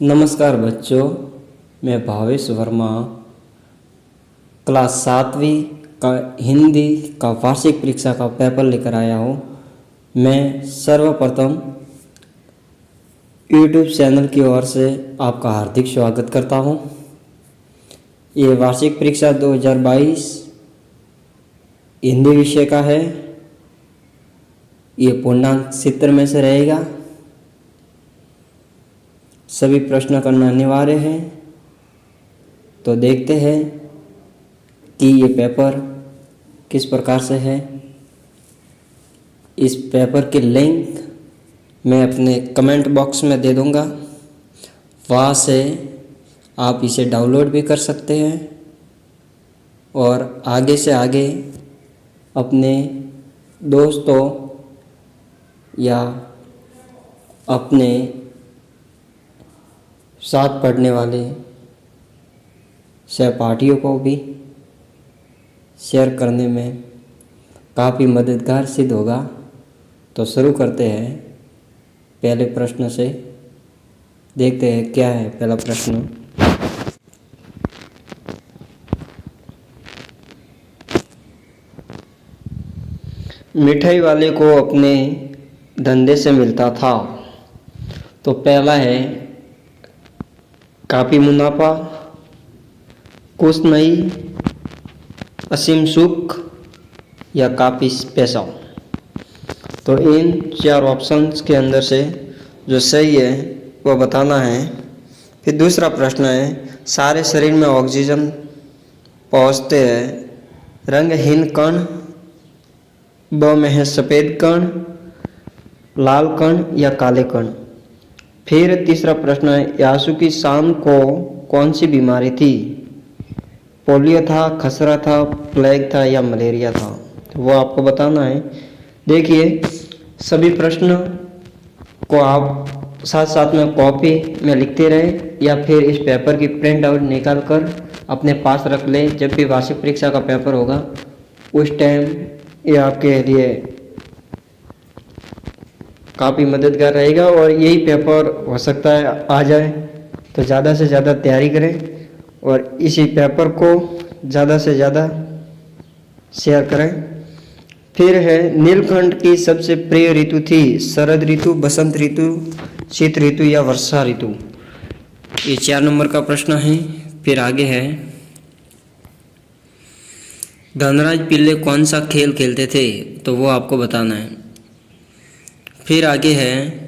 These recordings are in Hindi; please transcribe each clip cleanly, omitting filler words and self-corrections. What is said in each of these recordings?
नमस्कार बच्चों, मैं भावेश वर्मा क्लास 7वीं का हिंदी का वार्षिक परीक्षा का पेपर लेकर आया हूँ। मैं सर्वप्रथम यूट्यूब चैनल की ओर से आपका हार्दिक स्वागत करता हूँ। ये वार्षिक परीक्षा 2022 हिंदी विषय का है। ये पूर्णांक चित्र में से रहेगा। सभी प्रश्न करना अनिवार्य है। तो देखते हैं कि ये पेपर किस प्रकार से है। इस पेपर की लिंक मैं अपने कमेंट बॉक्स में दे दूँगा, वहाँ से आप इसे डाउनलोड भी कर सकते हैं और आगे से आगे अपने दोस्तों या अपने साथ पढ़ने वाले सहपाठियों को भी शेयर करने में काफ़ी मददगार सिद्ध होगा। तो शुरू करते हैं पहले प्रश्न से। देखते हैं क्या है पहला प्रश्न। मिठाई वाले को अपने धंधे से मिलता था। तो पहला है काफ़ी मुनाफा, कुछ नहीं, असीम सुख या काफ़ी पैसा। तो इन चार ऑप्शंस के अंदर से जो सही है वो बताना है। फिर दूसरा प्रश्न है सारे शरीर में ऑक्सीजन पहुंचते हैं, रंगहीन कण, ब में है सफ़ेद कण, लाल कण या काले कण। फिर तीसरा प्रश्न है यासु की शाम को कौन सी बीमारी थी, पोलियो था, खसरा था, प्लेग था या मलेरिया था। तो वो आपको बताना है। देखिए सभी प्रश्न को आप साथ साथ में कॉपी में लिखते रहे या फिर इस पेपर की प्रिंट आउट निकाल कर अपने पास रख ले। जब भी वार्षिक परीक्षा का पेपर होगा उस टाइम ये आपके लिए काफ़ी मददगार रहेगा और यही पेपर हो सकता है आ जाए। तो ज़्यादा से ज़्यादा तैयारी करें और इसी पेपर को ज़्यादा से ज़्यादा शेयर करें। फिर है नीलकंठ की सबसे प्रिय ऋतु थी, शरद ऋतु, बसंत ऋतु, शीत ऋतु या वर्षा ऋतु। ये 4 नंबर का प्रश्न है। फिर आगे है धनराज पिल्ले कौन सा खेल खेलते थे, तो वो आपको बताना है। फिर आगे है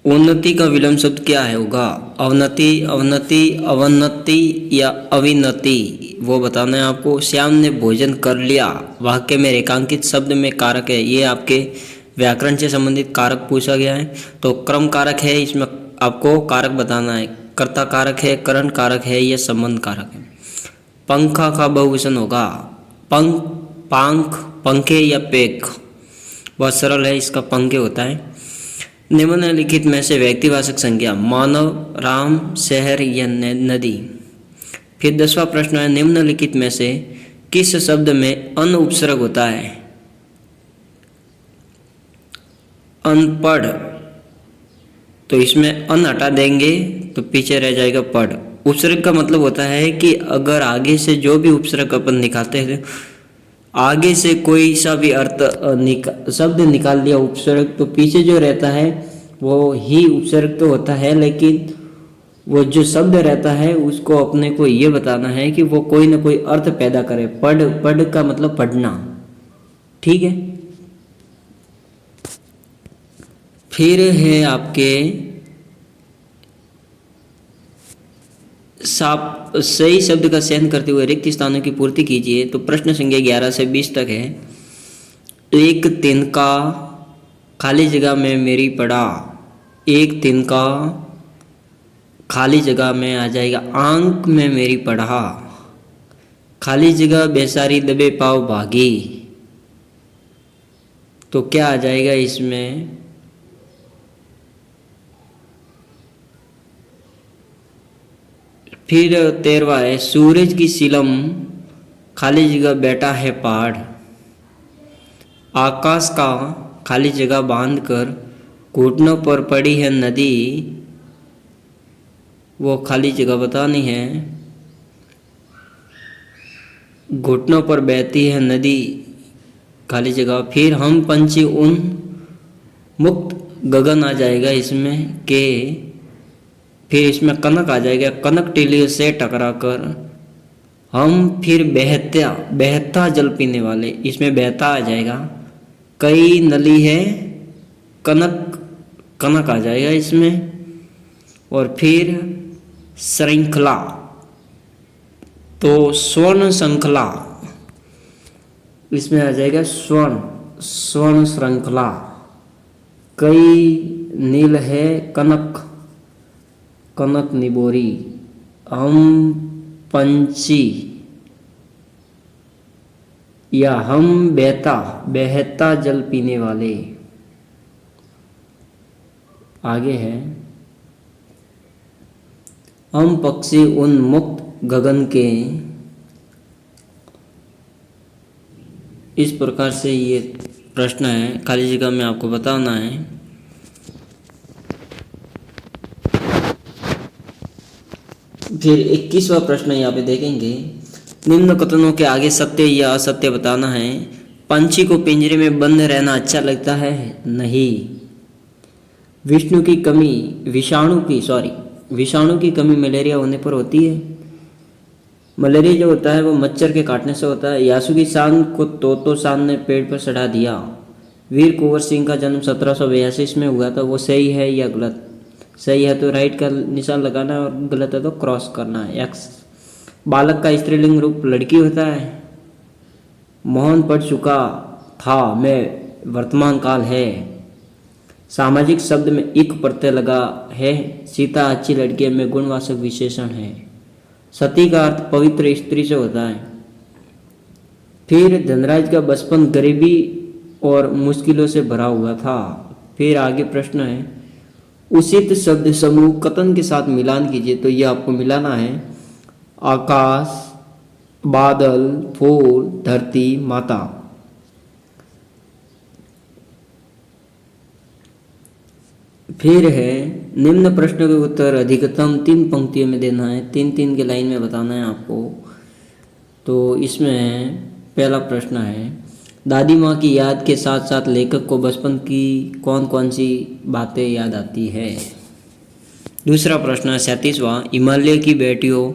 उन्नति का विलोम शब्द क्या है होगा, अवनति, अवनति, अवन्नति या अविनति, वो बताना है आपको। श्याम ने भोजन कर लिया वाक्य में रेखांकित शब्द में कारक है। ये आपके व्याकरण से संबंधित कारक पूछा गया है। तो क्रम कारक है, इसमें आपको कारक बताना है। कर्ता कारक है, करण कारक है या संबंध कारक है। पंखा का बहुवचन होगा पंख, पांख, पंखे या पेख। बहुत सरल है, इसका पंखे होता है। निम्नलिखित में से व्यक्तिवाचक संज्ञा मानव, राम, शहर या नदी। फिर 10वां प्रश्न है निम्नलिखित में से किस शब्द में अन उपसर्ग होता है, अनपढ़। तो इसमें अन हटा देंगे तो पीछे रह जाएगा पढ़। उपसर्ग का मतलब होता है कि अगर आगे से जो भी उपसर्ग अपन निकालते हैं, आगे से कोई सा भी अर्थ शब्द निकाल लिया उपसर्ग, तो पीछे जो रहता है वो ही उपसर्ग तो होता है, लेकिन वो जो शब्द रहता है उसको अपने को ये बताना है कि वो कोई ना कोई अर्थ पैदा करे। पढ़, पढ़ का मतलब पढ़ना, ठीक है। फिर है आपके सही शब्द का चयन करते हुए रिक्त स्थानों की पूर्ति कीजिए। तो प्रश्न संख्या 11 से 20 तक है। एक तिनका खाली जगह में मेरी पड़ा, एक तिनका खाली जगह में आ जाएगा आंक में मेरी पढ़ा, खाली जगह बेसारी दबे पाव भागी। तो क्या आ जाएगा इसमें, फिर 13वां है सूरज की सिलम खाली जगह बैठा है पहाड़, आकाश का खाली जगह बांधकर घुटनों पर पड़ी है नदी, वो खाली जगह बतानी है। घुटनों पर बहती है नदी, खाली जगह। फिर हम पंछी उन मुक्त गगन आ जाएगा इसमें के, फिर इसमें कनक आ जाएगा, कनक टीले से टकरा कर हम फिर बहता बहता जल पीने वाले, इसमें बहता आ जाएगा। कई नली है, कनक कनक आ जाएगा इसमें। और फिर श्रृंखला, तो स्वर्ण श्रृंखला, इसमें आ जाएगा स्वर्ण स्वर्ण श्रृंखला। कई नील है, कनक कनक निबोरी। हम पंछी या हम बहता बहता जल पीने वाले। आगे है हम पक्षी उन मुक्त गगन के। इस प्रकार से ये प्रश्न है, खाली जगह में आपको बताना है। फिर 21वां प्रश्न यहाँ पे देखेंगे। निम्न कथनों के आगे सत्य या असत्य बताना है। पंछी को पिंजरे में बंद रहना अच्छा लगता है? नहीं। विषाणु की कमी मलेरिया होने पर होती है। मलेरिया जो होता है वो मच्छर के काटने से होता है। यासु की शान को तोतो शान ने पेड़ पर चढ़ा दिया। वीर कुंवर सिंह का जन्म 1782 में हुआ था, वो सही है या गलत? सही है तो राइट का निशान लगाना है और गलत है तो क्रॉस करना है, एक्स। बालक का स्त्रीलिंग रूप लड़की होता है। मोहन पढ़ चुका था में वर्तमान काल है। सामाजिक शब्द में इक प्रत्यय लगा है। सीता अच्छी लड़की है में गुणवाचक विशेषण है। सती का अर्थ पवित्र स्त्री से होता है। फिर धनराज का बचपन गरीबी और मुश्किलों से भरा हुआ था। फिर आगे प्रश्न है उचित शब्द समूह कथन के साथ मिलान कीजिए। तो ये आपको मिलाना है आकाश, बादल, फूल, धरती, माता। फिर है निम्न प्रश्न के उत्तर अधिकतम 3 पंक्तियों में देना है, 3-3 के लाइन में बताना है आपको। तो इसमें पहला प्रश्न है दादी माँ की याद के साथ साथ लेखक को बचपन की कौन कौन सी बातें याद आती है। दूसरा प्रश्न है 37वां हिमालय की बेटियों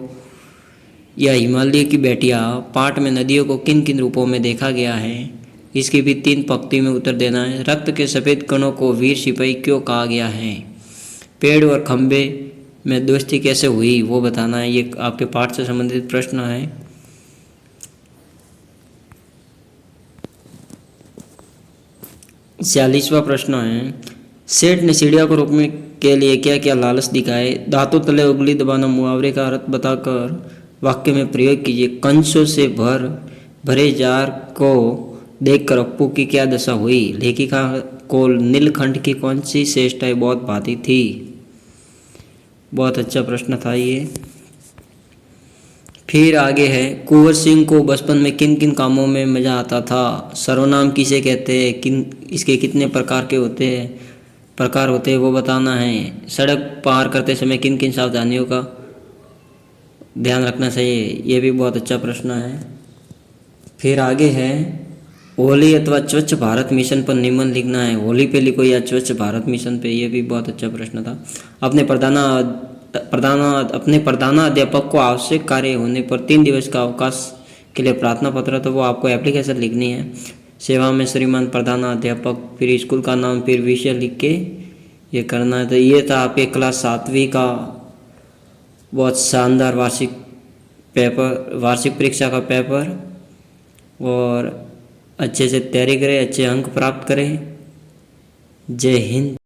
या हिमालय की बेटियाँ पाठ में नदियों को किन किन रूपों में देखा गया है। इसकी भी 3 पंक्ति में उत्तर देना है। रक्त के सफ़ेद कणों को वीर सिपाही क्यों कहा गया है। पेड़ और खंबे में दोस्ती कैसे हुई वो बताना है। ये आपके पाठ से संबंधित प्रश्न है। 46वां प्रश्न है सेठ ने चिड़िया को रोकने के लिए क्या क्या लालच दिखाए। दांतों तले उंगली दबाना मुहावरे का अर्थ बताकर वाक्य में प्रयोग कीजिए। कंचों से भरे जार को देखकर अप्पू की क्या दशा हुई। लेखिका को नीलकंठ की कौन सी चेष्टाएं बहुत भाती थी। बहुत अच्छा प्रश्न था ये। फिर आगे है कुंवर सिंह को बचपन में किन किन कामों में मजा आता था। सर्वनाम किसे कहते हैं, किन इसके कितने प्रकार होते हैं वो बताना है। सड़क पार करते समय किन किन सावधानियों का ध्यान रखना चाहिए, ये भी बहुत अच्छा प्रश्न है। फिर आगे है होली अथवा स्वच्छ भारत मिशन पर निबंध लिखना है। होली पे लिखो या स्वच्छ भारत मिशन पे, ये भी बहुत अच्छा प्रश्न था। अपने प्रधानाध्यापक को आवश्यक कार्य होने पर 3 दिवस का अवकाश के लिए प्रार्थना पत्र, तो वो आपको एप्लीकेशन लिखनी है। सेवा में श्रीमान प्रधानाध्यापक, फिर स्कूल का नाम, फिर विषय लिख के ये करना है। तो ये था आपके क्लास 7वीं का बहुत शानदार वार्षिक परीक्षा का पेपर। और अच्छे से तैयारी करें, अच्छे अंक प्राप्त करें। जय हिंद।